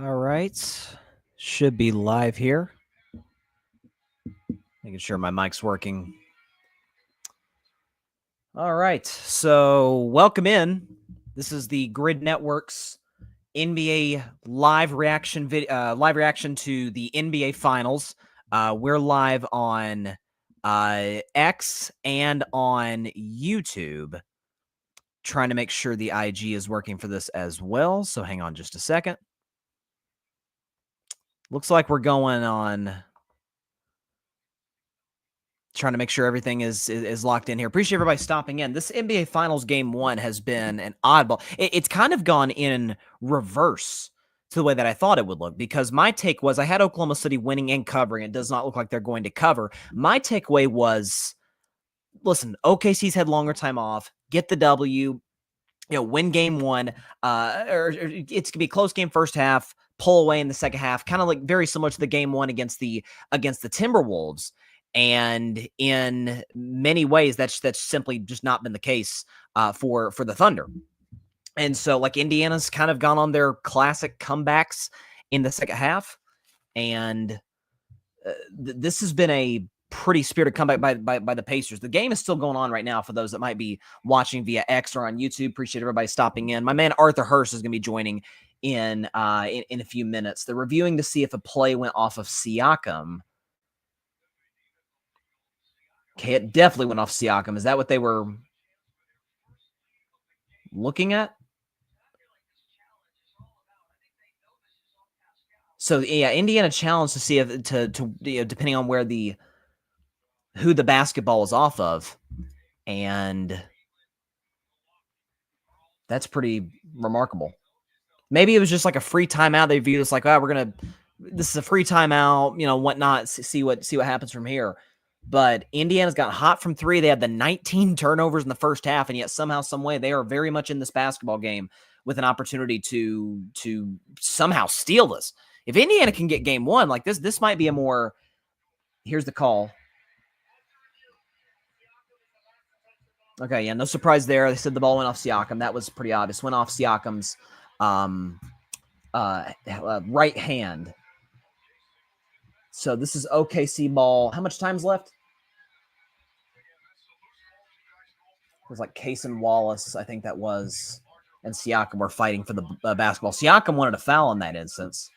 All right. Should be live here. Making sure my mic's working. All right. So, welcome in. This is the Grid Network's NBA live reaction to the NBA Finals. We're live on X and on YouTube. Trying to make sure the IG is working for this as well. So, hang on just a second. Looks like we're going on. Trying to make sure everything is locked in here. Appreciate everybody stopping in. This NBA Finals Game 1 has been an oddball. It's kind of gone in reverse to the way that I thought it would look, because my take was I had Oklahoma City winning and covering. It does not look like they're going to cover. My takeaway was, listen, OKC's had longer time off, get the W, win Game 1. Or it's gonna be a close game first half, pull away in the second half, kind of like very similar to the Game 1 against the Timberwolves. And in many ways, that's simply just not been the case for the Thunder. And so, like, Indiana's kind of gone on their classic comebacks in the second half, and this has been a pretty spirited comeback by the Pacers. The game is still going on right now for those that might be watching via X or on YouTube. Appreciate everybody stopping in. My man Arthur Hurst is going to be joining in a few minutes. They're reviewing to see if a play went off of Siakam. Okay, it definitely went off Siakam. Is that what they were looking at? So yeah, Indiana challenged to see if to depending on where who the basketball is off of, and that's pretty remarkable. Maybe it was just like a free timeout. They view this like, this is a free timeout, whatnot. See what happens from here. But Indiana's got hot from three. They had the 19 turnovers in the first half, and yet somehow, some way, they are very much in this basketball game with an opportunity to somehow steal this. If Indiana can get Game 1, like this might be a more. Here's the call. Okay, yeah, no surprise there. They said the ball went off Siakam. That was pretty obvious. Went off Siakam's right hand. So this is OKC ball. How much time's left? It was like Case and Wallace, I think that was, and Siakam were fighting for the basketball. Siakam wanted a foul in that instance.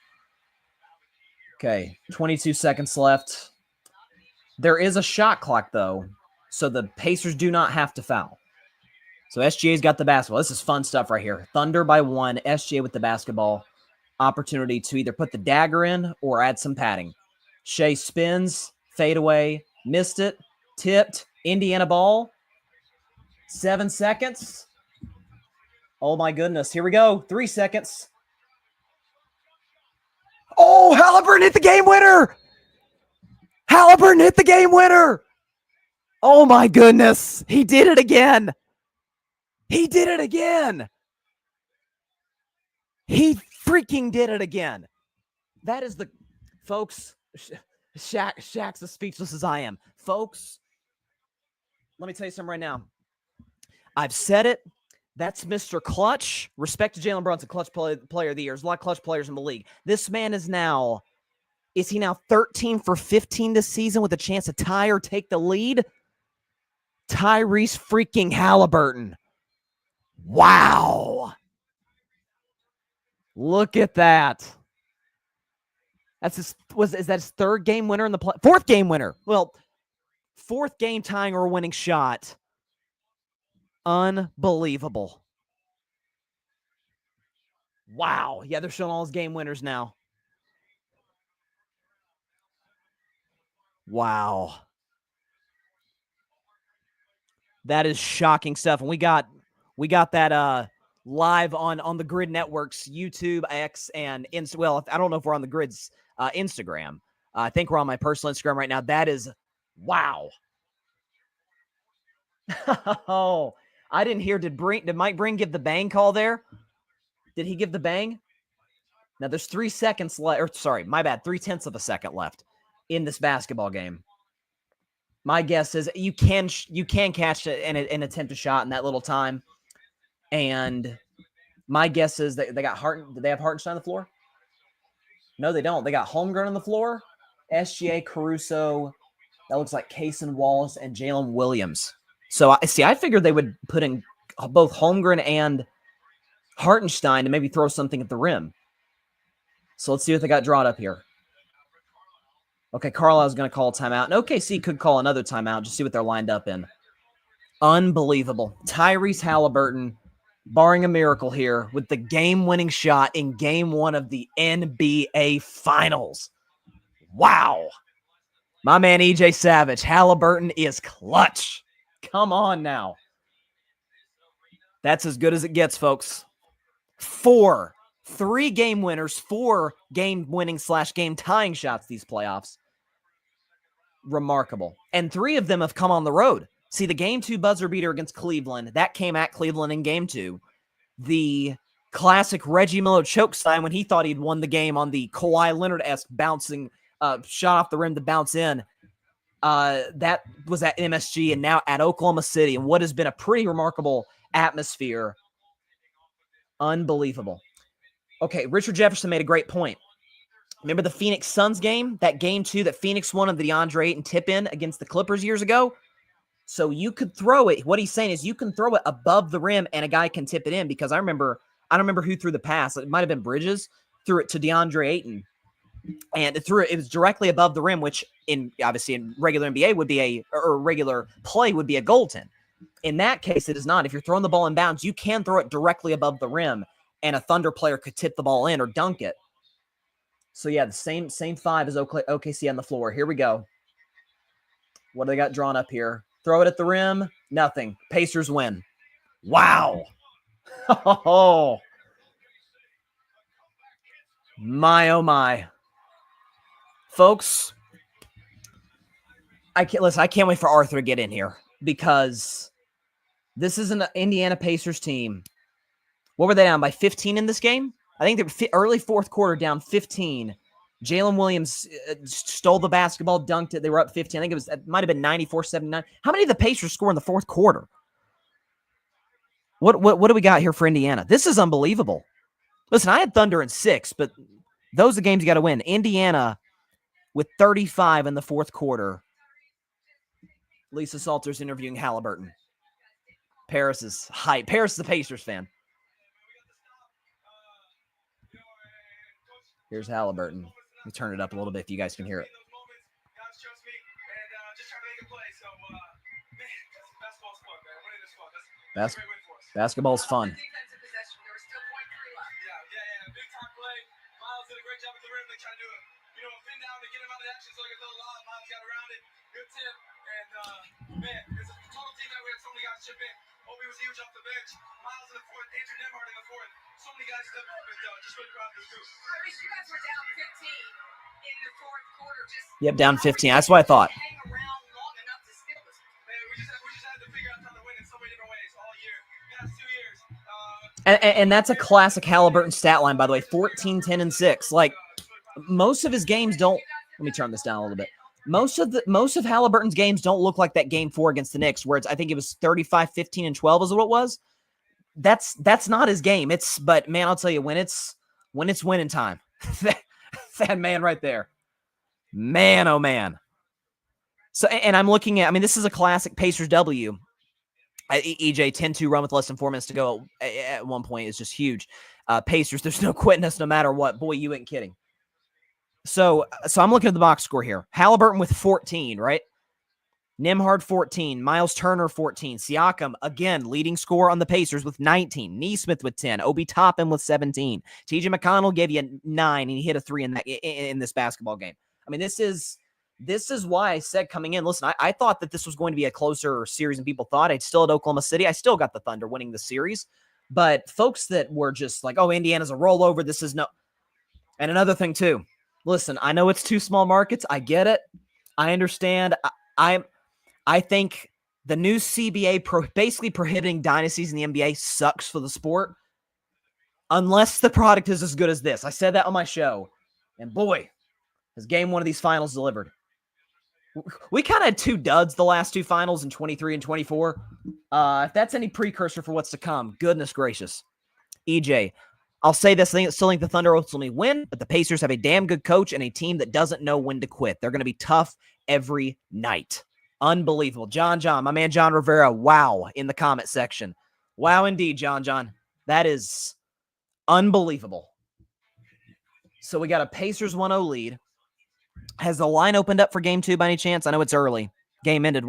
Okay, 22 seconds left. There is a shot clock, though, so the Pacers do not have to foul. So SGA's got the basketball. This is fun stuff right here. Thunder by 1, SGA with the basketball. Opportunity to either put the dagger in or add some padding. Shea spins, fade away, missed it, tipped, Indiana ball. 7 seconds. Oh, my goodness. Here we go. 3 seconds. Oh, Haliburton hit the game winner. Haliburton hit the game winner. Oh, my goodness. He did it again. He did it again. He freaking did it again. That is the, folks, Shaq's as speechless as I am. Folks, let me tell you something right now. I've said it. That's Mr. Clutch. Respect to Jalen Brunson, clutch player of the year. There's a lot of clutch players in the league. This man is now 13 for 15 this season with a chance to tie or take the lead? Tyrese freaking Haliburton. Wow. Look at that. Is that his third game winner in the play? Fourth game winner. Well, fourth game tying or winning shot. Unbelievable. Wow. Yeah, they're showing all his game winners now. Wow. That is shocking stuff. And we got that live on the Grid Network's YouTube, X, and Insta. Well, I don't know if we're on the Grid's Instagram. I think we're on my personal Instagram right now. That is wow. Oh, I didn't hear. Did Mike Breen give the bang call there? Did he give the bang? Now there's 3 seconds left. Or sorry, my bad. 0.3 of a second left in this basketball game. My guess is you can catch and attempt a shot in that little time. And my guess is that they got Hart. Did they have Hartenstein on the floor? No, they don't. They got Holmgren on the floor, SGA, Caruso. That looks like Kaysen Wallace and Jalen Williams. So I figured they would put in both Holmgren and Hartenstein to maybe throw something at the rim. So let's see what they got drawn up here. Okay, Carlisle's going to call a timeout. And OKC could call another timeout. Just see what they're lined up in. Unbelievable. Tyrese Haliburton, barring a miracle here, with the game-winning shot in Game 1 of the NBA Finals. Wow. My man EJ Savage. Haliburton is clutch. Come on now. That's as good as it gets, folks. 3 game winners, 4 game-winning / game-tying shots these playoffs. Remarkable. And 3 of them have come on the road. See, the Game 2 buzzer beater against Cleveland, that came at Cleveland in Game 2. The classic Reggie Miller choke sign when he thought he'd won the game on the Kawhi Leonard-esque bouncing shot off the rim to bounce in. That was at MSG and now at Oklahoma City, and what has been a pretty remarkable atmosphere. Unbelievable. Okay, Richard Jefferson made a great point. Remember the Phoenix Suns game? That Game 2 that Phoenix won of the DeAndre Ayton tip-in against the Clippers years ago? So you could throw it. What he's saying is you can throw it above the rim and a guy can tip it in, because I don't remember who threw the pass. It might have been Bridges, threw it to DeAndre Ayton. And it was directly above the rim, which obviously in regular NBA would be or regular play would be a goaltend. In that case, it is not. If you're throwing the ball in bounds, you can throw it directly above the rim, and a Thunder player could tip the ball in or dunk it. So yeah, the same 5 as OKC on the floor. Here we go. What do they got drawn up here? Throw it at the rim. Nothing. Pacers win. Wow. Oh, my, oh, my. Folks, I can't wait for Arthur to get in here, because this is an Indiana Pacers team. What were they down by 15 in this game? I think they were early fourth quarter down 15. Jalen Williams stole the basketball, dunked it. They were up 15. I think it might have been 94-79. How many did the Pacers score in the fourth quarter? What do we got here for Indiana? This is unbelievable. Listen, I had Thunder in 6, but those are the games you got to win. Indiana with 35 in the fourth quarter. Lisa Salter's interviewing Haliburton. Paris is hype. Paris is a Pacers fan. Here's Haliburton. Let me turn it up a little bit if you guys can hear it. Basketball's fun. Yep, down 15. That's what I thought. And that's a classic Haliburton stat line, by the way. 14, 10, and 6. Like, most of his games don't. Let me turn this down a little bit. Most of Haliburton's games don't look like that Game 4 against the Knicks, where I think it was 35, 15, and 12 is what it was. That's not his game. But man, I'll tell you, when it's winning time, that man right there, man, oh man. So, and I'm looking at, this is a classic Pacers W. EJ 10-2 run with less than 4 minutes to go at one point is just huge. Pacers, there's no quitting us no matter what. Boy, you ain't kidding. So I'm looking at the box score here. Haliburton with 14, right? Nembhard 14, Miles Turner 14, Siakam again leading scorer on the Pacers with 19, Nesmith with 10, Obi Toppin with 17, TJ McConnell gave you 9 and he hit a 3 in this basketball game. This is why I said coming in, listen, I thought that this was going to be a closer series than people thought. I'd still at Oklahoma City. I still got the Thunder winning the series, but folks that were just like, oh, Indiana's a rollover. This is no. And another thing too, listen, I know it's 2 small markets. I get it. I understand. I think the new CBA basically prohibiting dynasties in the NBA sucks for the sport, unless the product is as good as this. I said that on my show, and boy, has Game 1 of these finals delivered. We kind of had 2 duds the last 2 finals in 23 and 24. If that's any precursor for what's to come, goodness gracious. EJ, I'll say this, I still think the Thunder ultimately win, but the Pacers have a damn good coach and a team that doesn't know when to quit. They're going to be tough every night. Unbelievable. John, my man John Rivera, wow, in the comment section. Wow, indeed, John. That is unbelievable. So we got a Pacers 1-0 lead. Has the line opened up for game 2 by any chance? I know it's early. Game ended,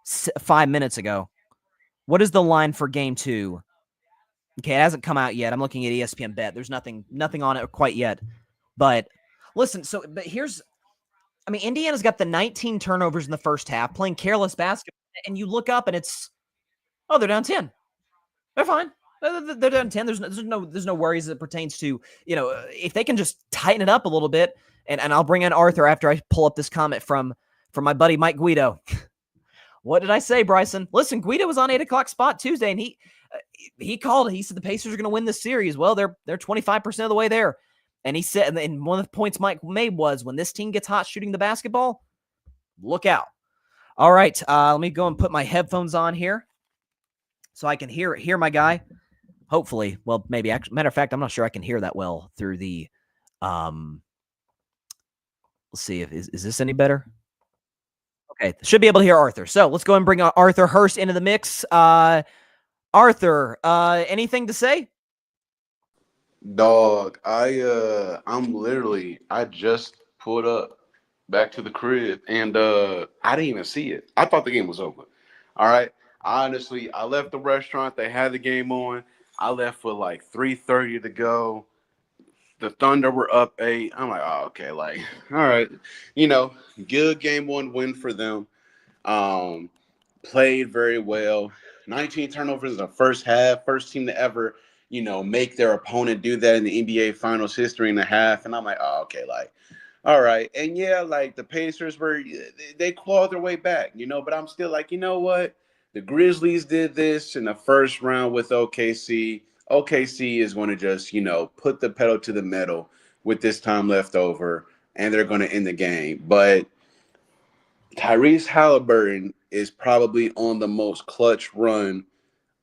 5 minutes ago. What is the line for game 2? Okay, it hasn't come out yet. I'm looking at ESPN Bet. There's nothing on it quite yet. But listen, but Indiana's got the 19 turnovers in the first half, playing careless basketball, and you look up and they're down 10. They're fine. They're down 10. There's no worries that pertains to, if they can just tighten it up a little bit, and I'll bring in Arthur after I pull up this comment from my buddy Mike Guido. What did I say, Bryson? Listen, Guido was on 8 o'clock spot Tuesday, and he called it. He said the Pacers are going to win this series. Well, they're 25% of the way there. And he said, and one of the points Mike made was, when this team gets hot shooting the basketball, look out. All right, let me go and put my headphones on here so I can hear my guy. Hopefully, well, maybe. Actually, matter of fact, I'm not sure I can hear that well through the. Let's see if is this any better. Okay, should be able to hear Arthur. So let's go and bring Arthur Hurst into the mix. Arthur, anything to say? Dog, I just pulled up back to the crib and I didn't even see it. I thought the game was over. All right. Honestly, I left the restaurant. They had the game on. I left for like 3:30 to go. The Thunder were up 8. I'm like, oh, okay, like, all right. Good game 1 win for them. Played very well. 19 turnovers in the first half. First team to ever, make their opponent do that in the NBA Finals history in a half. And I'm like, oh, okay, like, all right. And yeah, like the Pacers they clawed their way back, but I'm still like, you know what? The Grizzlies did this in the first round with OKC. OKC is going to just, put the pedal to the metal with this time left over, and they're going to end the game. But Tyrese Haliburton is probably on the most clutch run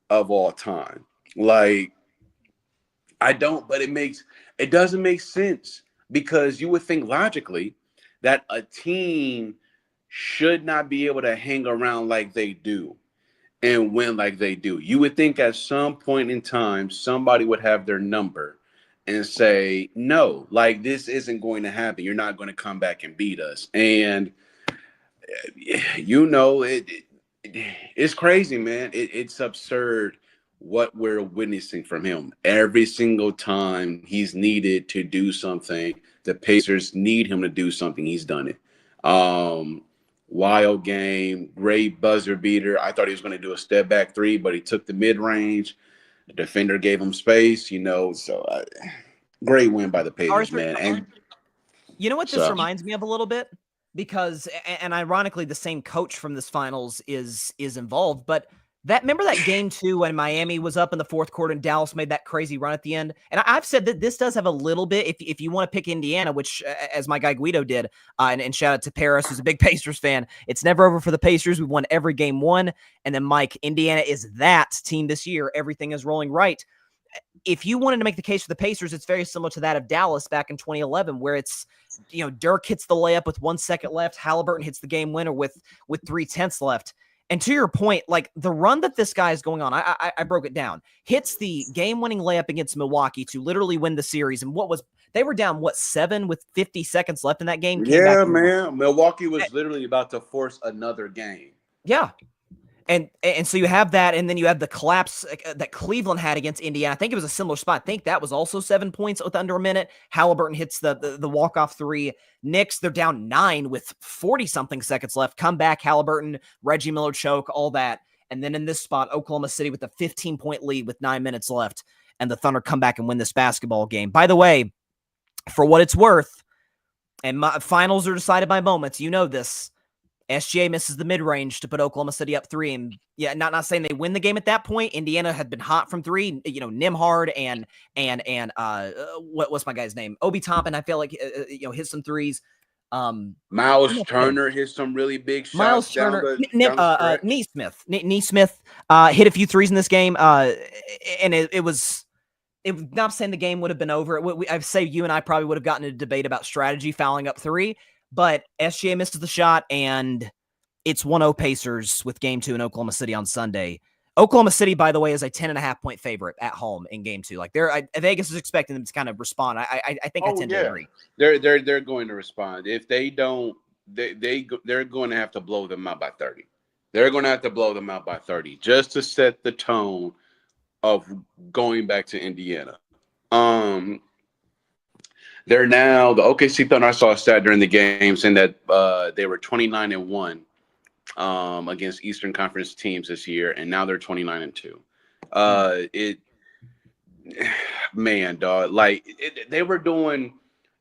of all time. Like, but it doesn't make sense, because you would think logically that a team should not be able to hang around like they do and win like they do. You would think at some point in time, somebody would have their number and say, no, like, this isn't going to happen. You're not going to come back and beat us. And it's crazy, man. It's absurd what we're witnessing from him. Every single time he's needed to do something, the Pacers need him to do something. He's done it. Wild game, great buzzer beater. I thought he was going to do a step back 3, but he took the mid range. The defender gave him space, so great win by the Pacers, Arthur, man. And you know what this reminds me of a little bit? Because, and ironically, the same coach from this finals is involved, but remember that game 2 when Miami was up in the fourth quarter and Dallas made that crazy run at the end? And I've said that this does have a little bit, if you want to pick Indiana, which, as my guy Guido did, and shout out to Paris, who's a big Pacers fan, it's never over for the Pacers. We've won every game 1. And then, Mike, Indiana is that team this year. Everything is rolling right. If you wanted to make the case for the Pacers, it's very similar to that of Dallas back in 2011, where it's, Dirk hits the layup with 1 second left. Haliburton hits the game winner with 3/10 left. And to your point, like, the run that this guy is going on, I broke it down. Hits the game-winning layup against Milwaukee to literally win the series. And they were down, 7 with 50 seconds left in that game? Yeah, man. Milwaukee was literally about to force another game. Yeah. And so you have that, and then you have the collapse that Cleveland had against Indiana. I think it was a similar spot. I think that was also 7 points with under a minute. Haliburton hits the walk-off 3. Knicks, they're down 9 with 40-something seconds left. Come back, Haliburton, Reggie Miller choke, all that. And then in this spot, Oklahoma City with a 15-point lead with 9 minutes left, and the Thunder come back and win this basketball game. By the way, for what it's worth, and finals are decided by moments, you know this, SGA misses the mid-range to put Oklahoma City up 3. And yeah, not saying they win the game at that point. Indiana had been hot from 3. Nimhard and what's my guy's name? Obi Toppin, I feel like hit some threes. Miles Turner hit some really big shots. Miles Turner, Nesmith hit a few threes in this game. And it was not saying the game would have been over. I'd say you and I probably would have gotten a debate about strategy fouling up 3, but SGA misses the shot, and it's 1-0 Pacers with game 2 in Oklahoma City on Sunday. Oklahoma City, by the way, is a 10.5-point favorite at home in game 2. Like Vegas is expecting them to kind of respond. I think I tend to agree. They're going to respond. If they don't, they're going to have to blow them out by 30. They're going to have to blow them out by 30 just to set the tone of going back to Indiana. They're now the OKC Thunder. I saw a stat during the game saying that they were 29-1 against Eastern Conference teams this year, and now they're 29-2. They were doing.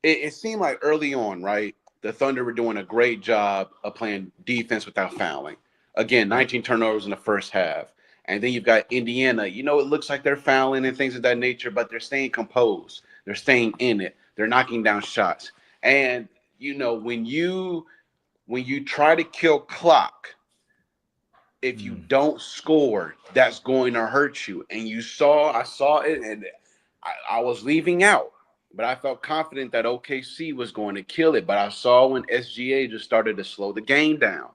It seemed like early on, right? The Thunder were doing a great job of playing defense without fouling. Again, 19 turnovers in the first half. And then you've got Indiana. It looks like they're fouling and things of that nature, but they're staying composed. They're staying in it. They're knocking down shots. And, when you try to kill clock, if you don't score, that's going to hurt you. And I saw it, and I was leaving out. But I felt confident that OKC was going to kill it. But I saw when SGA just started to slow the game down.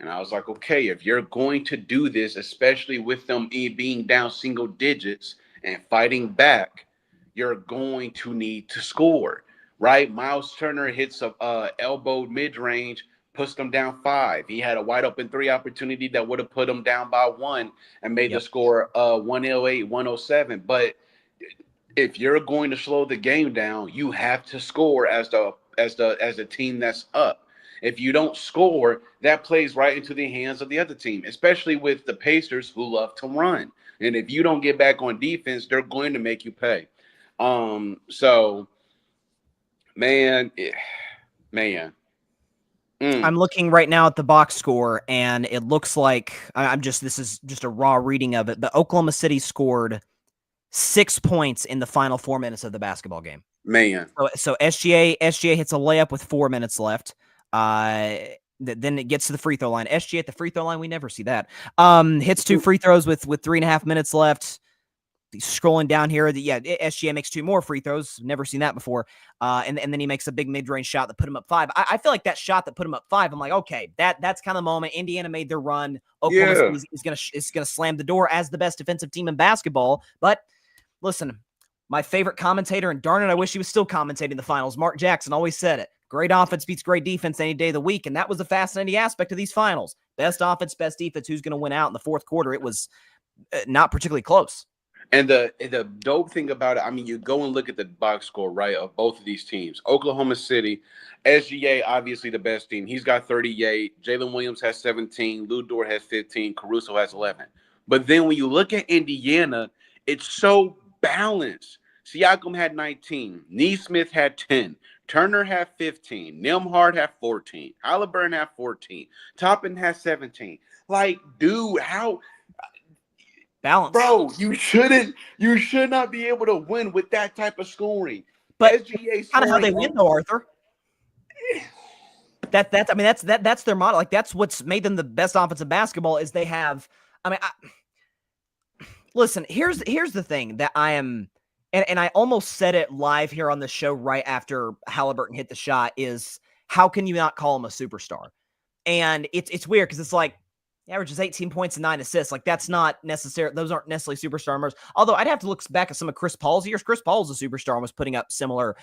And I was like, okay, if you're going to do this, especially with them being down single digits and fighting back, you're going to need to score, right? Miles Turner hits a elbowed mid-range, puts them down 5. He had a wide open 3 opportunity that would have put them down by 1 and made the score 108, 107. But if you're going to slow the game down, you have to score as the team that's up. If you don't score, that plays right into the hands of the other team, especially with the Pacers who love to run. And if you don't get back on defense, they're going to make you pay. I'm looking right now at the box score, and it looks like this is just a raw reading of it, but Oklahoma City scored 6 points in the final 4 minutes of the basketball game. So SGA hits a layup with 4 minutes left. Then it gets to the free throw line. SGA at the free throw line, we never see that. Hits 2 free throws with 3.5 minutes left. He's scrolling down here. SGA makes 2 more free throws. Never seen that before. And then he makes a big mid-range shot that put him up 5. I feel like that shot that put him up 5, I'm like, okay, that's kind of the moment. Indiana made their run. Oklahoma is gonna slam the door as the best defensive team in basketball. But listen, my favorite commentator, and darn it, I wish he was still commentating the finals, Mark Jackson, always said it. Great offense beats great defense any day of the week, and that was the fascinating aspect of these finals. Best offense, best defense, who's going to win out in the fourth quarter? It was not particularly close. And the dope thing about it, you go and look at the box score, right, of both of these teams. Oklahoma City, SGA, obviously the best team. He's got 38. Jalen Williams has 17. Lou Dort has 15. Caruso has 11. But then when you look at Indiana, it's so balanced. Siakam had 19. Neesmith had 10. Turner had 15. Nembhard had 14. Haliburton had 14. Toppin had 17. Like, dude, how balance, bro? You should not be able to win with that type of scoring. But SGA kind of how they win, though, Arthur. That's their model. Like, that's what's made them the best offensive basketball is they have. Listen, here's the thing that I am. And I almost said it live here on the show right after Haliburton hit the shot is how can you not call him a superstar? And it's weird because it's like he averages 18 points and 9 assists. Like those aren't necessarily superstar numbers. Although I'd have to look back at some of Chris Paul's years. Chris Paul's a superstar and was putting up similar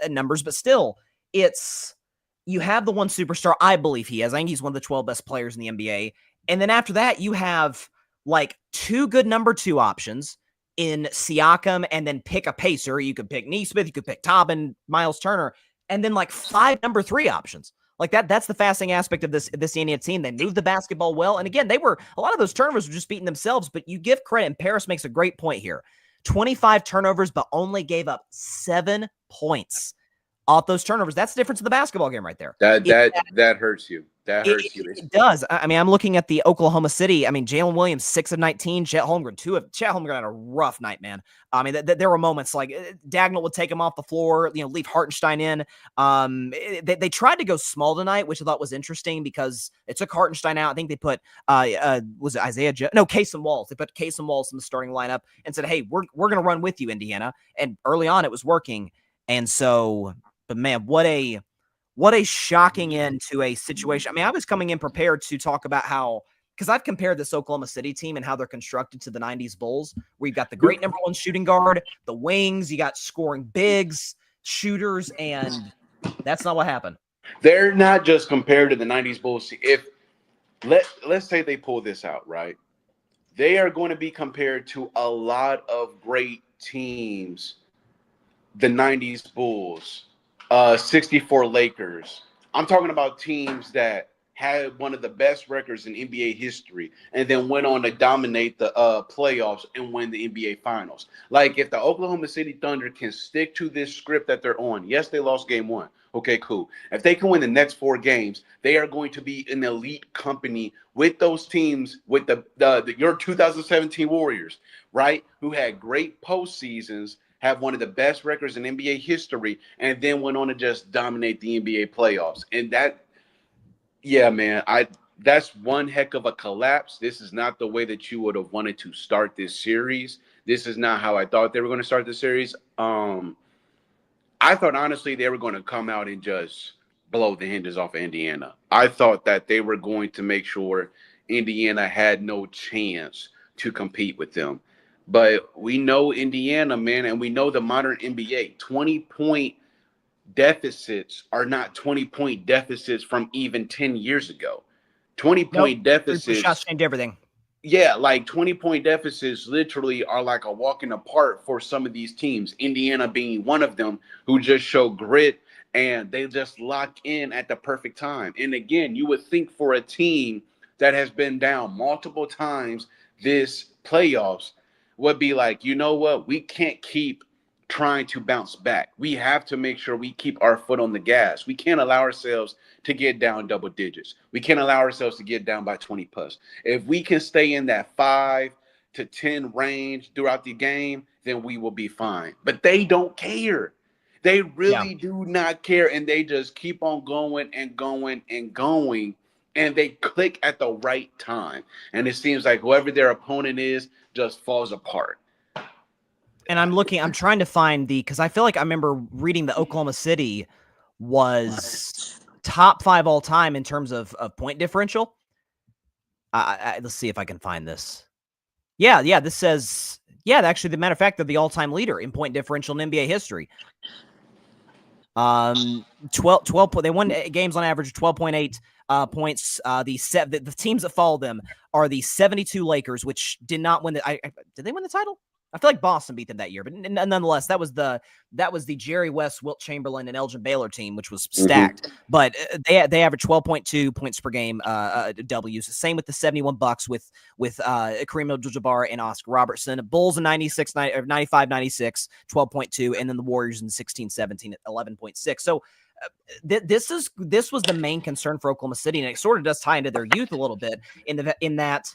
numbers, but still you have the one superstar I believe he is. I think he's one of the 12 best players in the NBA. And then after that, you have like 2 good number 2 options in Siakam, and then pick a pacer. You could pick Neesmith, you could pick Toppin, Miles Turner, and then like 5 number 3 options. Like that's the fascinating aspect of this Indiana team. They moved the basketball well. And again, a lot of those turnovers were just beating themselves, but you give credit, and Paris makes a great point here. 25 turnovers, but only gave up 7 points off those turnovers. That's the difference in the basketball game right there. That hurts you. That It, hurts you. it does. I mean, I'm looking at the Oklahoma City. I mean, Jalen Williams, 6 of 19. Chet Holmgren, 2 of. Chet Holmgren had a rough night, man. I mean, there were moments like Dagnall would take him off the floor, leave Hartenstein in. They tried to go small tonight, which I thought was interesting because it took Hartenstein out. I think they put was it Isaiah No, Casey Walls. They put Casey Walls in the starting lineup and said, "Hey, we're going to run with you, Indiana." And early on, it was working. And so, but man, what a shocking end to a situation. I mean, I was coming in prepared to talk about how, because I've compared this Oklahoma City team and how they're constructed to the 90s Bulls, where you've got the great number one shooting guard, the wings, you got scoring bigs, shooters, and that's not what happened. They're not just compared to the 90s Bulls. If let's say they pull this out, right? They are going to be compared to a lot of great teams. The 90s Bulls, 64 Lakers. I'm talking about teams that had one of the best records in NBA history and then went on to dominate the playoffs and win the NBA Finals. Like, if the Oklahoma City Thunder can stick to this script that they're on, yes, they lost game one. Okay, cool. If they can win the next 4 games, they are going to be an elite company with those teams, with your 2017 Warriors, right, who had great postseasons, have one of the best records in NBA history, and then went on to just dominate the NBA playoffs. And that, yeah, man, that's one heck of a collapse. This is not the way that you would have wanted to start this series. This is not how I thought they were going to start the series. I thought, honestly, they were going to come out and just blow the hinges off of Indiana. I thought that they were going to make sure Indiana had no chance to compete with them. But we know Indiana, man, and we know the modern NBA. 20-point deficits are not 20-point deficits from even 10 years ago. 20-point deficits. Shots changed everything. Yeah, like 20-point deficits literally are like a walk in the park for some of these teams. Indiana being one of them, who just show grit and they just lock in at the perfect time. And again, you would think for a team that has been down multiple times this playoffs would be like, you know what? We can't keep trying to bounce back. We have to make sure we keep our foot on the gas. We can't allow ourselves to get down double digits. We can't allow ourselves to get down by 20 plus. If we can stay in that 5 to 10 range throughout the game, then we will be fine. But they don't care. They really do not care. And they just keep on going and going and going. And they click at the right time. And it seems like whoever their opponent is just falls apart. And I'm trying to find because I feel like I remember reading the Oklahoma City was top 5 all time in terms of point differential. Let's see if I can find this. Yeah, this says, actually, the matter of fact, they're the all-time leader in point differential in NBA history. 12 they won games on average 12.8 points. The teams that follow them are the 72 Lakers, which did not win did they win the title? I feel like Boston beat them that year, but nonetheless, that was the Jerry West, Wilt Chamberlain, and Elgin Baylor team, which was stacked. Mm-hmm. But they averaged 12.2 points per game W's. Same with the 71 Bucks with Kareem Abdul-Jabbar and Oscar Robertson. Bulls in 95-96, 12.2, and then the Warriors in 16-17 at 11.6. So this was the main concern for Oklahoma City, and it sort of does tie into their youth a little bit in that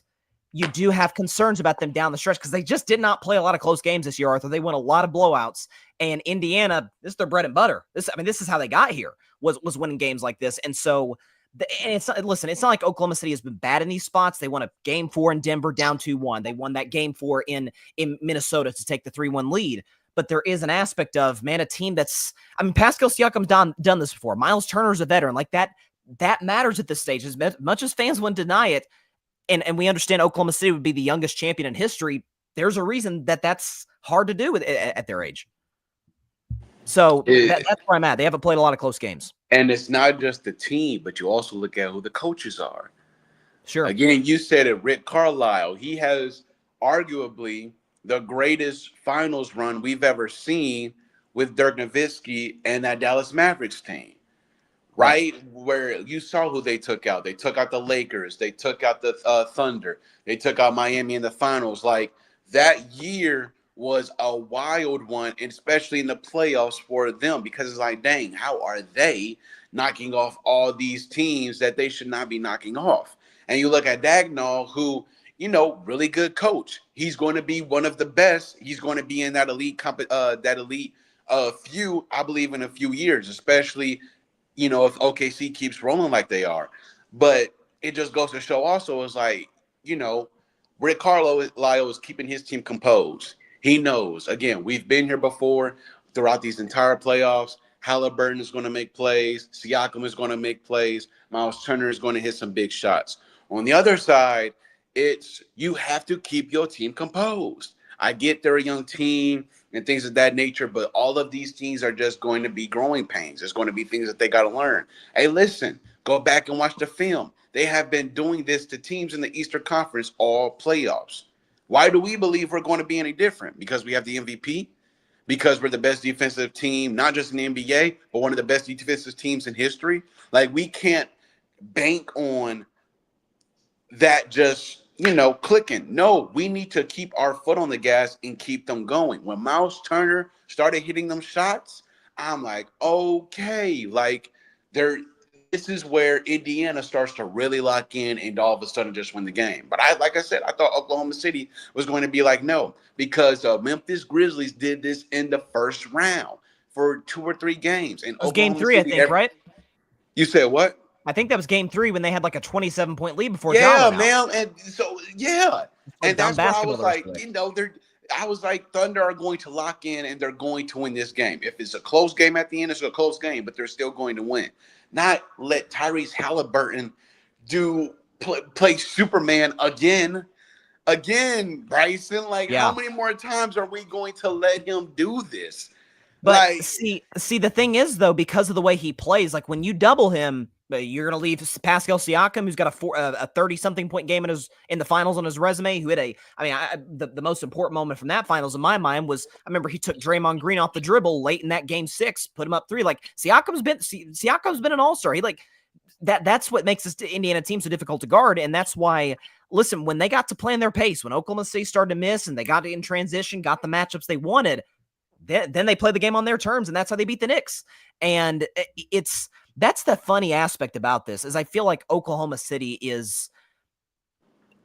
you do have concerns about them down the stretch because they just did not play a lot of close games this year, Arthur. They won a lot of blowouts, and Indiana, this is their bread and butter. This is how they got here, was winning games like this. And so, it's not like Oklahoma City has been bad in these spots. They won a game 4 in Denver down 2-1. They won that game 4 in Minnesota to take the 3-1 lead. But there is an aspect of, man, a team Pascal Siakam's done this before. Miles Turner's a veteran. Like that matters at this stage. As much as fans wouldn't deny it, and we understand Oklahoma City would be the youngest champion in history, there's a reason that's hard to do at their age. So that's where I'm at. They haven't played a lot of close games. And it's not just the team, but you also look at who the coaches are. Sure. Again, you said it, Rick Carlisle. He has arguably the greatest finals run we've ever seen with Dirk Nowitzki and that Dallas Mavericks team. Right? Where you saw who they took out. They took out the Lakers. They took out the Thunder. They took out Miami in the finals. Like, that year was a wild one, especially in the playoffs for them, because it's like, dang, how are they knocking off all these teams that they should not be knocking off? And you look at Dagnall, who, really good coach. He's going to be one of the best. He's going to be in that elite few, I believe, in a few years, especially, if OKC keeps rolling like they are. But it just goes to show also is like, Rick Carlisle is keeping his team composed. He knows. Again, we've been here before throughout these entire playoffs. Haliburton is going to make plays. Siakam is going to make plays. Miles Turner is going to hit some big shots. On the other side, it's you have to keep your team composed. I get they're a young team and things of that nature, but all of these teams are just going to be growing pains. There's going to be things that they got to learn. Hey, listen, go back and watch the film. They have been doing this to teams in the Eastern Conference all playoffs. Why do we believe we're going to be any different? Because we have the MVP? Because we're the best defensive team, not just in the NBA, but one of the best defensive teams in history? Like, we can't bank on that just, clicking. No, we need to keep our foot on the gas and keep them going. When Miles Turner started hitting them shots, I'm like, okay, like this is where Indiana starts to really lock in and all of a sudden just win the game. But like I said, I thought Oklahoma City was going to be like, no, because Memphis Grizzlies did this in the first round for 2 or 3 games. And It was game Oklahoma 3, I City, think, right? You said what? I think that was game 3 when they had like a 27-point lead before Ja Yeah, went out. man. And so, yeah. Played And dumb that's where I basketball was the rest like, of it. I was like, Thunder are going to lock in and they're going to win this game. If it's a close game at the end, it's a close game, but they're still going to win. Not let Tyrese Haliburton play Superman again. Again, Bryson. Like, how Yeah. many more times are we going to let him do this? But Like, see, the thing is, though, because of the way he plays, like when you double him, you're going to leave Pascal Siakam, who's got a 30-something point game in the finals on his resume, who hit the most important moment from that finals in my mind was, I remember he took Draymond Green off the dribble late in that game 6, put him up 3. Like Siakam's been an all-star. He that's what makes this Indiana team so difficult to guard. And that's why, listen, when they got to play in their pace, when Oklahoma City started to miss and they got in transition, got the matchups they wanted, then they play the game on their terms, and that's how they beat the Knicks. And that's the funny aspect about this is I feel like Oklahoma City is,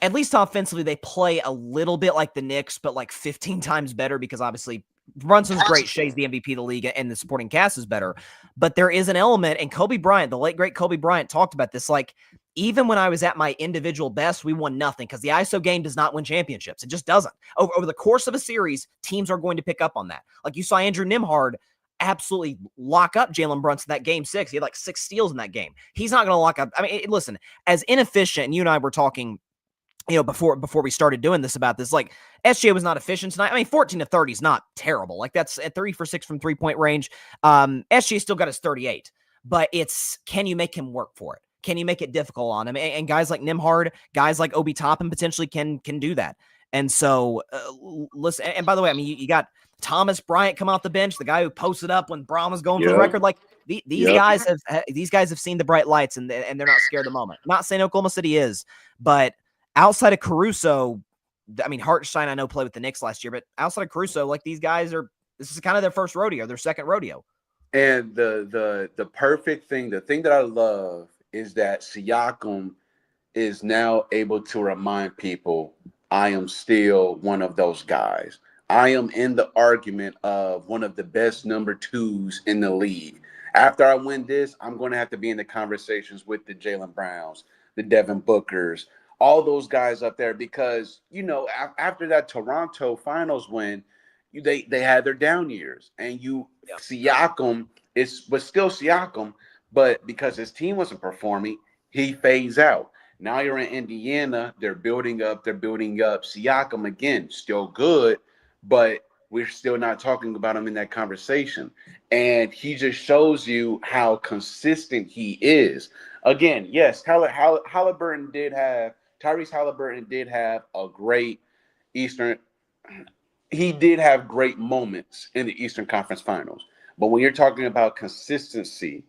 at least offensively, they play a little bit like the Knicks, but like 15 times better because obviously Brunson's great, Shea's the MVP of the league, and the supporting cast is better. But there is an element, and Kobe Bryant, the late, great Kobe Bryant, talked about this, like, even when I was at my individual best, we won nothing because the ISO game does not win championships. It just doesn't. Over the course of a series, teams are going to pick up on that. Like you saw Andrew Nembhard absolutely lock up Jalen Brunson that game 6. He had like 6 steals in that game. He's not going to lock up. I mean, listen, as inefficient, and you and I were talking, before we started doing this about this, like SJ was not efficient tonight. I mean, 14 to 30 is not terrible. Like that's at 3 for 6 from 3-point range. SJ still got his 38, but it's, can you make him work for it? Can you make it difficult on him? And guys like Nembhard, guys like Obi Toppin potentially can do that. And so, listen. And by the way, I mean you got Thomas Bryant come off the bench, the guy who posted up when Braun was going for the record. Like these guys have seen the bright lights, and they're not scared of the moment. I'm not saying Oklahoma City is, but outside of Caruso, I mean Hartenstein I know played with the Knicks last year, but outside of Caruso, like these guys this is kind of their first rodeo, their second rodeo. And the perfect thing, the thing that I love is that Siakam is now able to remind people, I am still one of those guys. I am in the argument of one of the best number 2s in the league. After I win this, I'm going to have to be in the conversations with the Jaylen Browns, the Devin Bookers, all those guys up there, because, after that Toronto finals win, they had their down years, and Siakam was still Siakam, but because his team wasn't performing, he fades out. Now you're in Indiana, they're building up. Siakam again, still good, but we're still not talking about him in that conversation. And he just shows you how consistent he is. Again, yes, Tyrese Haliburton did have a great Eastern. He did have great moments in the Eastern Conference Finals. But when you're talking about consistency,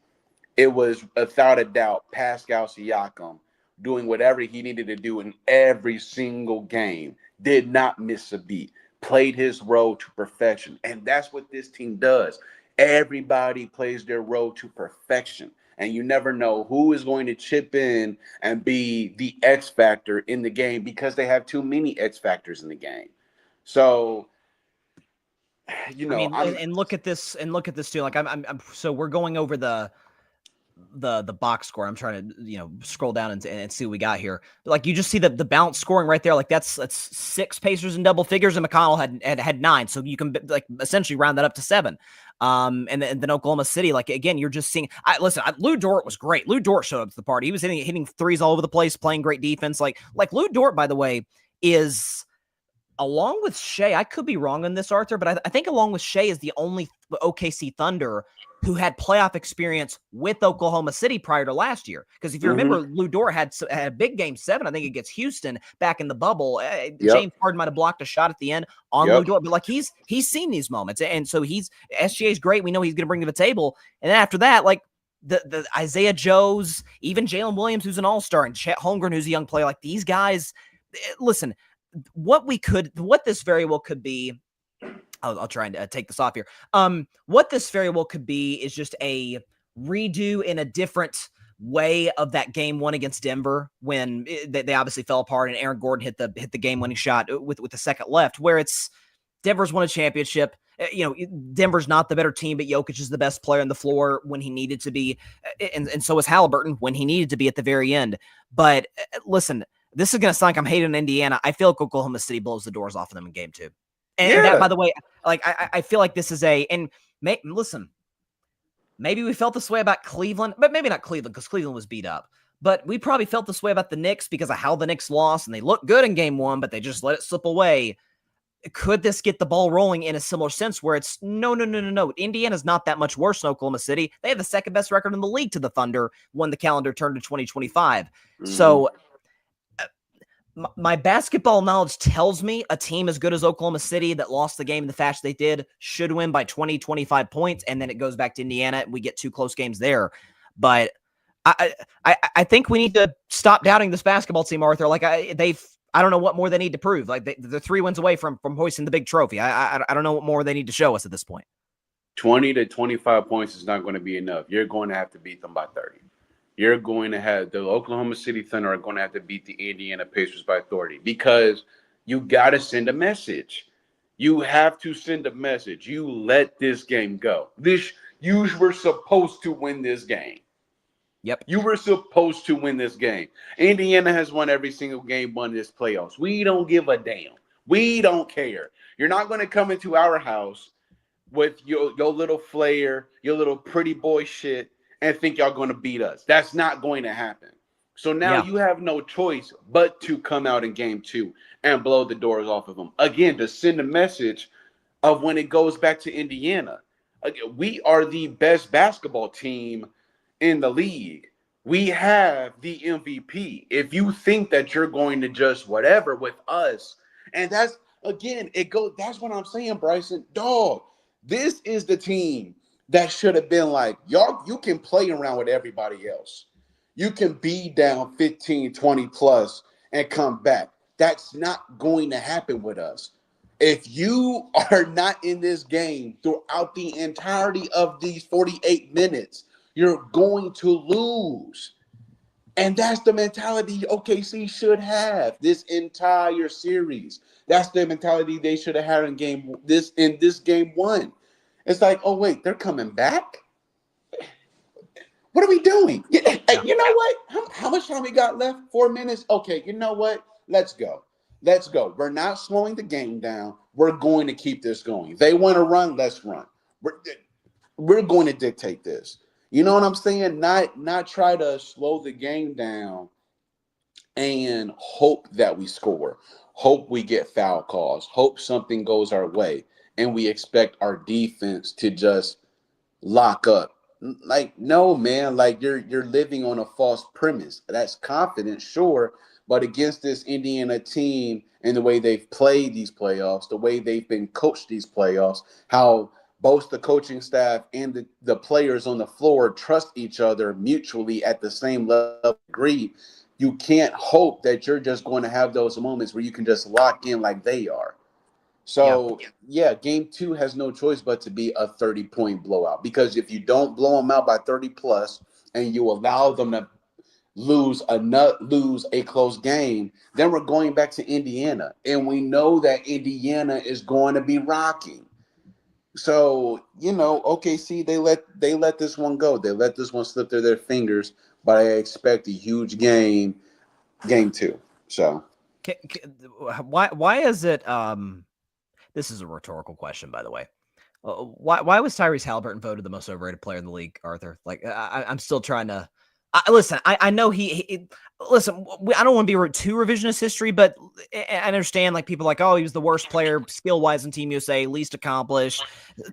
it was without a doubt Pascal Siakam doing whatever he needed to do in every single game. Did not miss a beat. played his role to perfection. And that's what this team does. Everybody plays their role to perfection. And you never know who is going to chip in and be the X factor in the game because they have too many X factors in the game. So, I mean, I'm and look at this, too. Like so we're going over the box score. I'm trying to scroll down and see what we got here. But like you just see the bounce scoring right there. Like that's 6 Pacers in double figures, and McConnell had 9. So you can like essentially round that up to 7. And then Oklahoma City, like again, you're just seeing. Lou Dort was great. Lou Dort showed up to the party. He was hitting threes all over the place, playing great defense. Like Lou Dort, by the way, is. Along with Shea, I could be wrong on this, Arthur, but I think along with Shea is the only OKC Thunder who had playoff experience with Oklahoma City prior to last year. Because if you remember, Lou Dort had a big game 7, I think, against Houston back in the bubble. James Harden might have blocked a shot at the end on Lou Dort, but like he's seen these moments, and so SGA is great. We know he's going to bring to the table, and then after that, like the Isaiah Joes, even Jalen Williams, who's an all-star, and Chet Holmgren, who's a young player, like these guys. Listen. What this very well could be, I'll try and take this off here. What this very well could be is just a redo in a different way of that game 1 against Denver when they obviously fell apart and Aaron Gordon hit the game-winning shot with a second left, where it's Denver's won a championship. Denver's not the better team, but Jokic is the best player on the floor when he needed to be, and so is Haliburton when he needed to be at the very end. But listen. This is going to sound like I'm hating Indiana. I feel like Oklahoma City blows the doors off of them in game 2. And that, by the way, like I feel like this is listen, maybe we felt this way about Cleveland, but maybe not Cleveland because Cleveland was beat up. But we probably felt this way about the Knicks because of how the Knicks lost, and they looked good in game 1, but they just let it slip away. Could this get the ball rolling in a similar sense where it's no. Indiana's not that much worse than Oklahoma City. They have the second best record in the league to the Thunder when the calendar turned to 2025. So my basketball knowledge tells me a team as good as Oklahoma City that lost the game in the fashion they did should win by 20, 25 points, and then it goes back to Indiana and we get 2 close games there. But I think we need to stop doubting this basketball team, Arthur. Like I don't know what more they need to prove. Like they're 3 wins away from hoisting the big trophy. I don't know what more they need to show us at this point. 20 to 25 points is not going to be enough. You're going to have to beat them by 30. You're going to have the Oklahoma City Thunder are going to have to beat the Indiana Pacers by 30 because you got to send a message. You have to send a message. You let this game go. You were supposed to win this game. Yep. You were supposed to win this game. Indiana has won every single game won this playoffs. We don't give a damn. We don't care. You're not going to come into our house with your little flair, your little pretty boy shit, and think y'all going to beat us. That's not going to happen. So now you have no choice but to come out in game 2 and blow the doors off of them. Again, to send a message of when it goes back to Indiana. Again, we are the best basketball team in the league. We have the MVP. If you think that you're going to just whatever with us, and that's, again, that's what I'm saying, Bryson. Dog, this is the team that should have been like, y'all, you can play around with everybody else. You can be down 15, 20 plus and come back. That's not going to happen with us. If you are not in this game throughout the entirety of these 48 minutes, you're going to lose. And that's the mentality OKC should have this entire series. That's the mentality they should have had in this game 1. It's like, oh, wait, they're coming back? What are we doing? Hey, you know what? How much time we got left? 4 minutes? Okay, you know what? Let's go. Let's go. We're not slowing the game down. We're going to keep this going. They want to run, let's run. We're going to dictate this. You know what I'm saying? Not try to slow the game down and hope that we score. Hope we get foul calls. Hope something goes our way. And we expect our defense to just lock up. Like, no, man, like you're living on a false premise. That's confidence, sure, but against this Indiana team and the way they've played these playoffs, the way they've been coached these playoffs, how both the coaching staff and the players on the floor trust each other mutually at the same level of degree, you can't hope that you're just going to have those moments where you can just lock in like they are. So, yeah, game 2 has no choice but to be a 30-point blowout, because if you don't blow them out by 30 plus and you allow them to lose a close game, then we're going back to Indiana. And we know that Indiana is going to be rocking. So, OKC, they let this one go. They let this one slip through their fingers, but I expect a huge game 2. So Why is it this is a rhetorical question, by the way. Why was Tyrese Haliburton voted the most overrated player in the league, Arthur? Like, I'm still trying to listen. I know listen. I don't want to be too revisionist history, but I understand, like, people like, oh, he was the worst player skill wise in Team USA, least accomplished,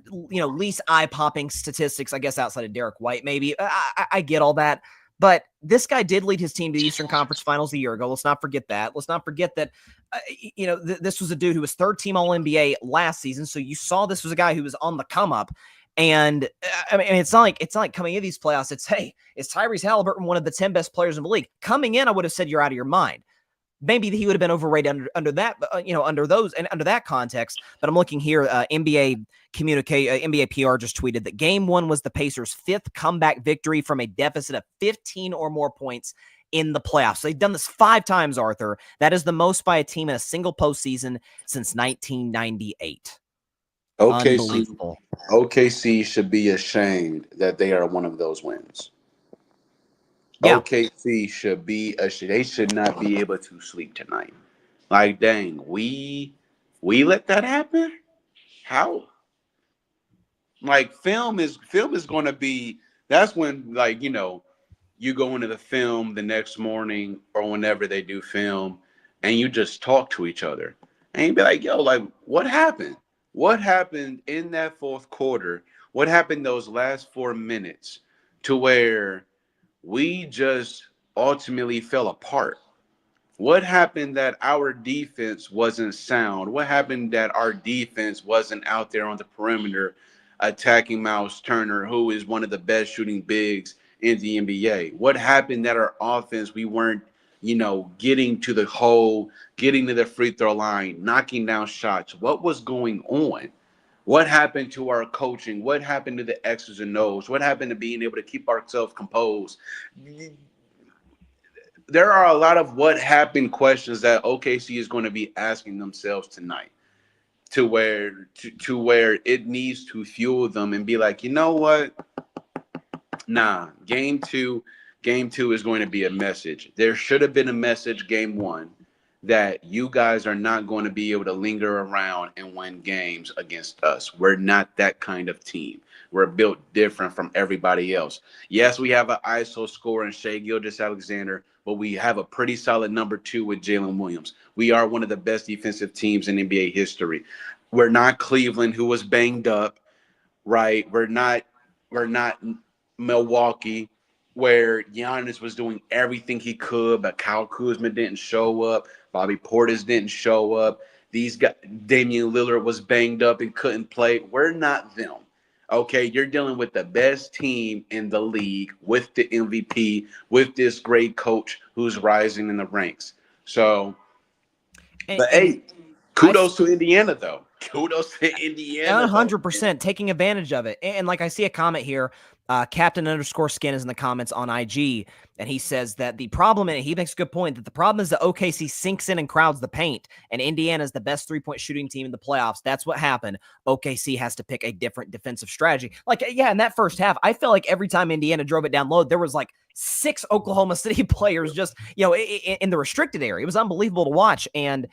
least eye popping statistics, I guess, outside of Derek White, maybe. I get all that. But this guy did lead his team to the Eastern Conference Finals a year ago. Let's not forget that. Let's not forget that, this was a dude who was third team All-NBA last season. So you saw this was a guy who was on the come up. And I mean, it's not like coming into these playoffs, it's, hey, is Tyrese Haliburton one of the 10 best players in the league? Coming in, I would have said you're out of your mind. Maybe he would have been overrated under that, under those and under that context. But I'm looking here. NBA PR just tweeted that Game 1 was the Pacers' 5th comeback victory from a deficit of 15 or more points in the playoffs. So they've done this 5 times, Arthur. That is the most by a team in a single postseason since 1998. Unbelievable. OKC should be ashamed that they are one of those wins. Yeah. OKC should be ashamed. They should not be able to sleep tonight. Like, dang, we let that happen? How? Like, film is going to be, that's when, like, you go into the film the next morning or whenever they do film and you just talk to each other. And you be like, yo, like, what happened? What happened in that fourth quarter? What happened those last 4 minutes to where we just ultimately fell apart? What happened that our defense wasn't sound? What happened that our defense wasn't out there on the perimeter attacking Miles Turner, who is one of the best shooting bigs in the NBA? What happened that our offense, we weren't, getting to the hole, getting to the free throw line, knocking down shots? What was going on? What happened to our coaching? What happened to the X's and O's? What happened to being able to keep ourselves composed? There are a lot of what happened questions that OKC is going to be asking themselves tonight, to where it needs to fuel them and be like, you know what? Nah, game two is going to be a message. There should have been a message game 1 that you guys are not going to be able to linger around and win games against us. We're not that kind of team. We're built different from everybody else. Yes, we have an ISO scorer in Shai Gilgeous-Alexander, but we have a pretty solid number 2 with Jalen Williams. We are one of the best defensive teams in NBA history. We're not Cleveland, who was banged up, right? We're not Milwaukee, where Giannis was doing everything he could, but Kyle Kuzma didn't show up. Bobby Portis didn't show up. These guys, Damian Lillard was banged up and couldn't play. We're not them. Okay, you're dealing with the best team in the league, with the MVP, with this great coach who's rising in the ranks. So, hey, kudos to Indiana, though. Kudos to Indiana. 100% taking advantage of it. And like, I see a comment here. Captain_skin is in the comments on IG, and he says that the problem, and he makes a good point, that the problem is that OKC sinks in and crowds the paint, and Indiana is the best 3-point shooting team in the playoffs. That's what happened. OKC has to pick a different defensive strategy. Like, yeah, in that first half, I felt like every time Indiana drove it down low, there was like 6 Oklahoma City players just, in the restricted area. It was unbelievable to watch. And,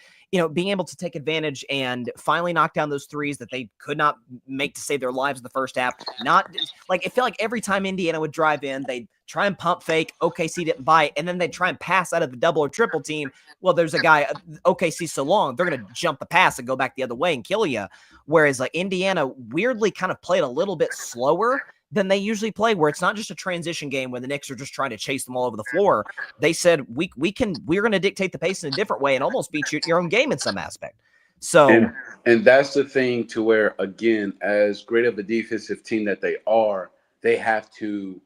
being able to take advantage and finally knock down those threes that they could not make to save their lives in the first half. Not like, it felt like every time Indiana would drive in, they'd try and pump fake. OKC didn't bite, and then they'd try and pass out of the double or triple team. Well, there's a guy, OKC so long, they're going to jump the pass and go back the other way and kill you. Whereas like Indiana weirdly kind of played a little bit slower than they usually play, where it's not just a transition game where the Knicks are just trying to chase them all over the floor. They said, we're going to dictate the pace in a different way and almost beat you at your own game in some aspect. So, and that's the thing, to where, again, as great of a defensive team that they are, they have to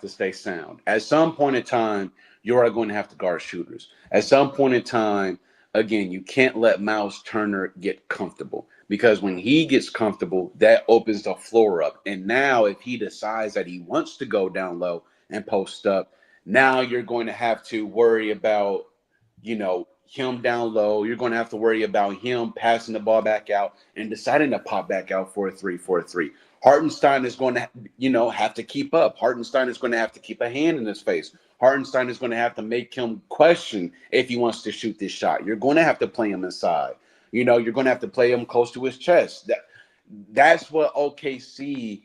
stay sound. At some point in time, you are going to have to guard shooters. At some point in time, again, you can't let Miles Turner get comfortable, because when he gets comfortable, that opens the floor up. And now, if he decides that he wants to go down low and post up, now you're going to have to worry about, him down low. You're going to have to worry about him passing the ball back out and deciding to pop back out for a 3-4-3. Hartenstein is going to, have to keep up. Hartenstein is going to have to keep a hand in his face. Hartenstein is going to have to make him question if he wants to shoot this shot. You're going to have to play him inside. You're going to have to play him close to his chest. That's what OKC,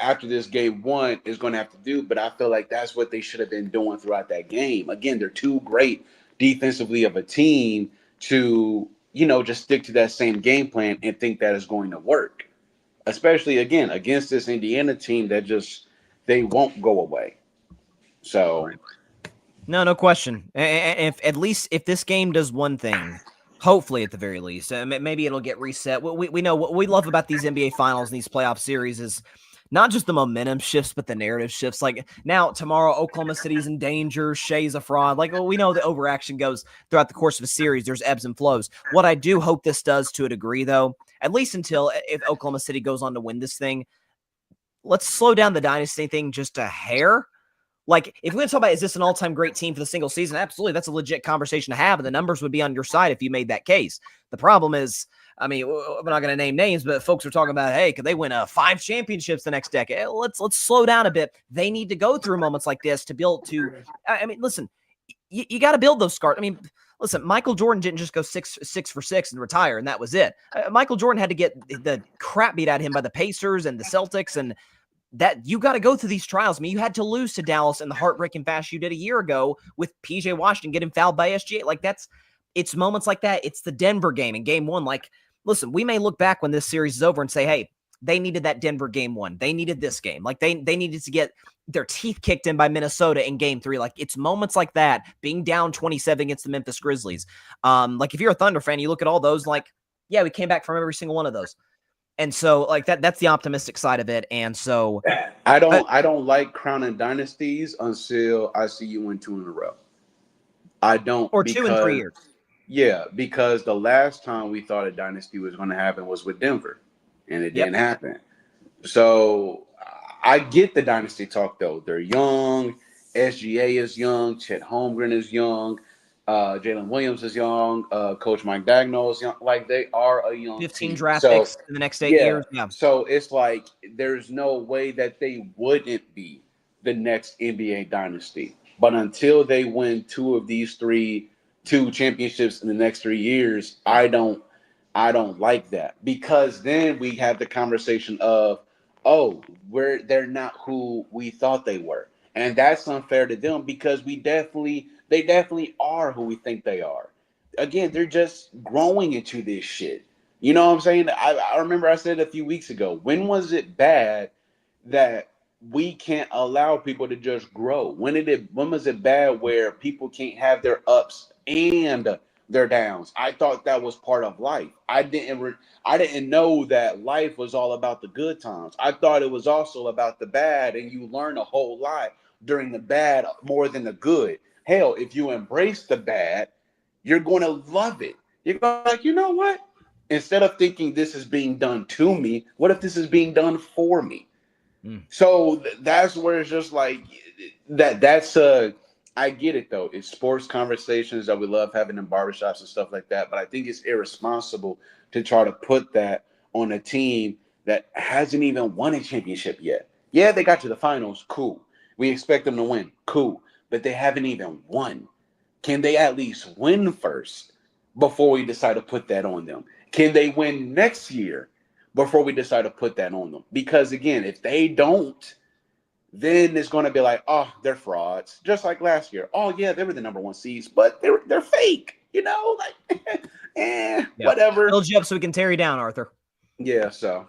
after this game one is going to have to do. But I feel like that's what they should have been doing throughout that game. Again, they're too great defensively of a team to, just stick to that same game plan and think that is going to work. Especially, again, against this Indiana team that they won't go away. So, no question. If at least if this game does one thing, hopefully at the very least, maybe it'll get reset. We know what we love about these NBA finals and these playoff series is not just the momentum shifts, but the narrative shifts. Like now, tomorrow, Oklahoma City's in danger. Shea's a fraud. Like, we know the overaction goes throughout the course of a series. There's ebbs and flows. What I do hope this does to a degree, though, at least until if Oklahoma City goes on to win this thing, let's slow down the dynasty thing just a hair. Like, if we're going to talk about, is this an all-time great team for the single season? Absolutely. That's a legit conversation to have, and the numbers would be on your side if you made that case. The problem is, I mean, we're not going to name names, but folks are talking about, hey, could they win 5 championships the next decade? Let's slow down a bit. They need to go through moments like this to build to, I mean, listen, you got to build those scars. I mean, listen, Michael Jordan didn't just go 6 for 6 and retire, and that was it. Michael Jordan had to get the crap beat out of him by the Pacers and the Celtics, and that you got to go through these trials. I mean, you had to lose to Dallas in the heartbreaking fashion you did a year ago with PJ Washington getting fouled by SGA. Like, it's moments like that. It's the Denver game in game 1. Like, listen, we may look back when this series is over and say, hey, they needed that Denver game 1. They needed this game. Like, they needed to get their teeth kicked in by Minnesota in game 3. Like, it's moments like that, being down 27 against the Memphis Grizzlies. Like, if you're a Thunder fan, you look at all those, like, yeah, we came back from every single one of those. And so, like, that's the optimistic side of it. And so I don't like crowning dynasties until I see you win 2 in a row. I don't, or 2 in 3 years. Yeah, because the last time we thought a dynasty was going to happen was with Denver, and it didn't happen. So I get the dynasty talk, though. They're young. SGA is young. Chet Holmgren is young. Jalen Williams is young. Coach Mike Daigneault is young. Like, they are a young 15 team. draft picks in the next 8 years. Yeah. So it's like there's no way that they wouldn't be the next NBA dynasty. But until they win 2 of these 2 championships in the next 3 years, I don't like that, because then we have the conversation of, oh, they're not who we thought they were. And that's unfair to them, because they definitely are who we think they are. Again, they're just growing into this shit. You know what I'm saying? I remember I said a few weeks ago, when was it bad that we can't allow people to just grow? When was it bad where people can't have their ups and their downs? I thought that was part of life. I didn't know that life was all about the good times. I thought it was also about the bad, and you learn a whole lot during the bad more than the good. Hell, if you embrace the bad, you're going to love it. You're going to, like, you know what? Instead of thinking this is being done to me, what if this is being done for me? So that's where it's just like that's I get it, though. It's sports conversations that we love having in barbershops and stuff like that. But I think it's irresponsible to try to put that on a team that hasn't even won a championship yet. Yeah, they got to the finals. Cool. We expect them to win. Cool. But they haven't even won. Can they at least win first before we decide to put that on them? Can they win next year before we decide to put that on them? Because, again, if they don't, then it's going to be like, oh, they're frauds. Just like last year. Oh, yeah, they were the number 1 seeds, but they're fake. Like, whatever. Build you up so we can tear you down, Arthur. Yeah, so.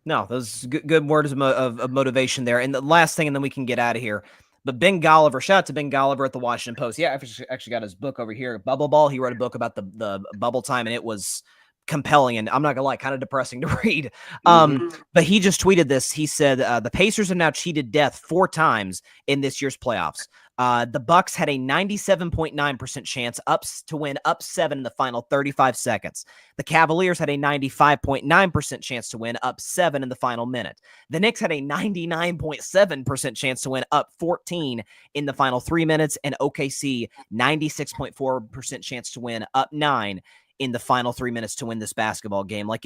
No, those good words of motivation there. And the last thing, and then we can get out of here. But Ben Golliver, shout out to Ben Golliver at the Washington Post. Yeah, I actually got his book over here, Bubble Ball. He wrote a book about the bubble time, and it was compelling, and I'm not gonna lie, kind of depressing to read. Mhm. But he just tweeted this. He said the Pacers have now cheated death 4 times in this year's playoffs. The Bucks had a 97.9% chance to win up 7 in the final 35 seconds. The Cavaliers had a 95.9% chance to win up 7 in the final minute. The Knicks had a 99.7% chance to win up 14 in the final 3 minutes, and OKC 96.4% chance to win up 9 in the final 3 minutes to win this basketball game. Like,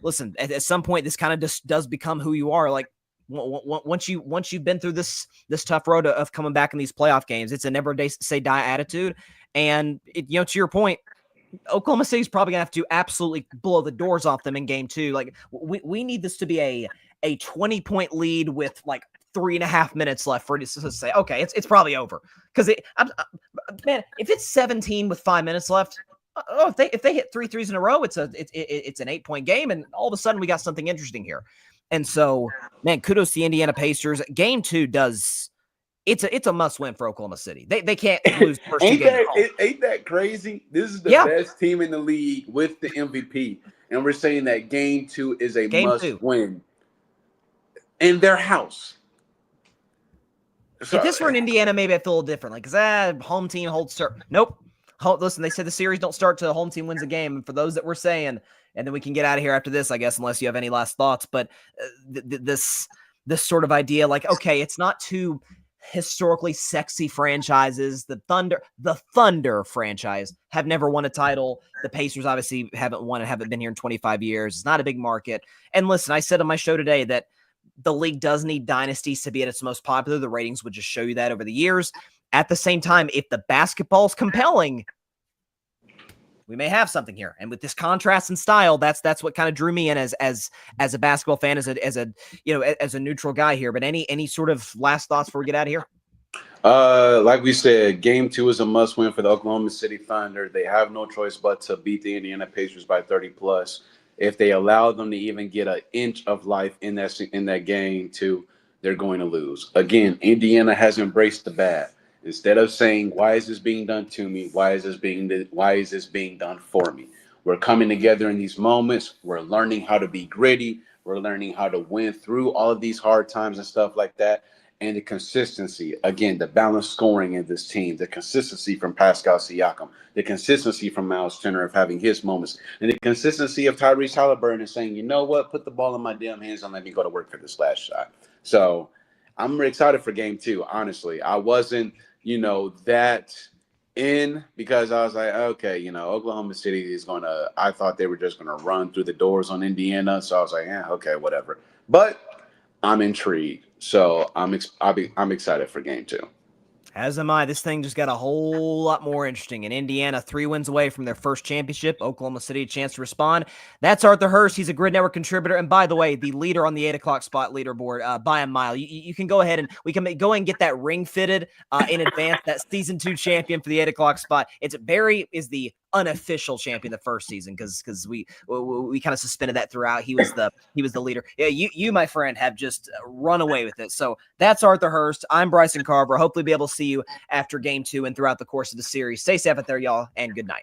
listen, at some point, this kind of just does become who you are. Like, once you've been through this tough road of coming back in these playoff games, it's a never say die attitude. And to your point, Oklahoma City's probably gonna have to absolutely blow the doors off them in game 2. Like, we need this to be a 20-point lead with like 3.5 minutes left for it to say, okay, it's probably over. Because man, if it's 17 with 5 minutes left, if they hit 3 threes in a row, it's an 8-point game, and all of a sudden we got something interesting here. And so, man, kudos to the Indiana Pacers. Game 2 it's a must win for Oklahoma City. They can't lose the first 2 games. Ain't that crazy? This is the best team in the league with the MVP, and we're saying that game 2 is a must win in their house. So, if this were in Indiana, maybe I feel a little different. Like, because home team holds certain. Nope. Listen, they said the series don't start till the home team wins a game. And for those that were saying, and then we can get out of here after this, I guess, unless you have any last thoughts. But this sort of idea, like, okay, it's not two historically sexy franchises. The Thunder franchise have never won a title. The Pacers obviously haven't won and haven't been here in 25 years. It's not a big market. And listen, I said on my show today that the league does need dynasties to be at its most popular. The ratings would just show you that over the years. At the same time, if the basketball's compelling, we may have something here. And with this contrast in style, that's what kind of drew me in as a basketball fan, as a neutral guy here. But any sort of last thoughts before we get out of here? Like we said, game 2 is a must win for the Oklahoma City Thunder. They have no choice but to beat the Indiana Pacers by 30 plus. If they allow them to even get an inch of life in that game 2, they're going to lose. Again, Indiana has embraced the bad. Instead of saying, why is this being done to me? Why is this being done for me? We're coming together in these moments. We're learning how to be gritty. We're learning how to win through all of these hard times and stuff like that. And the consistency, again, the balanced scoring in this team, the consistency from Pascal Siakam, the consistency from Miles Turner of having his moments, and the consistency of Tyrese Haliburton and saying, you know what, put the ball in my damn hands and let me go to work for this last shot. So I'm excited for game 2, honestly. I wasn't that in, because I was like, okay, Oklahoma City is I thought they were just gonna run through the doors on Indiana. So I was like, yeah, okay, whatever. But I'm intrigued. So I'm excited for game 2. As am I. This thing just got a whole lot more interesting. And Indiana 3 wins away from their first championship. Oklahoma City a chance to respond. That's Arthur Hurst. He's a Grid Network contributor. And by the way, the leader on the 8 o'clock spot leaderboard by a mile. You can go ahead and we can go and get that ring fitted in advance. That season 2 champion for the 8 o'clock spot. Barry is the unofficial champion the first season because we kind of suspended that throughout. He was the leader. Yeah, you my friend have just run away with it. So that's Arthur Hurst. I'm Bryson Carver. Hopefully be able to see you after game 2 and throughout the course of the series. Stay safe out there, y'all, and good night.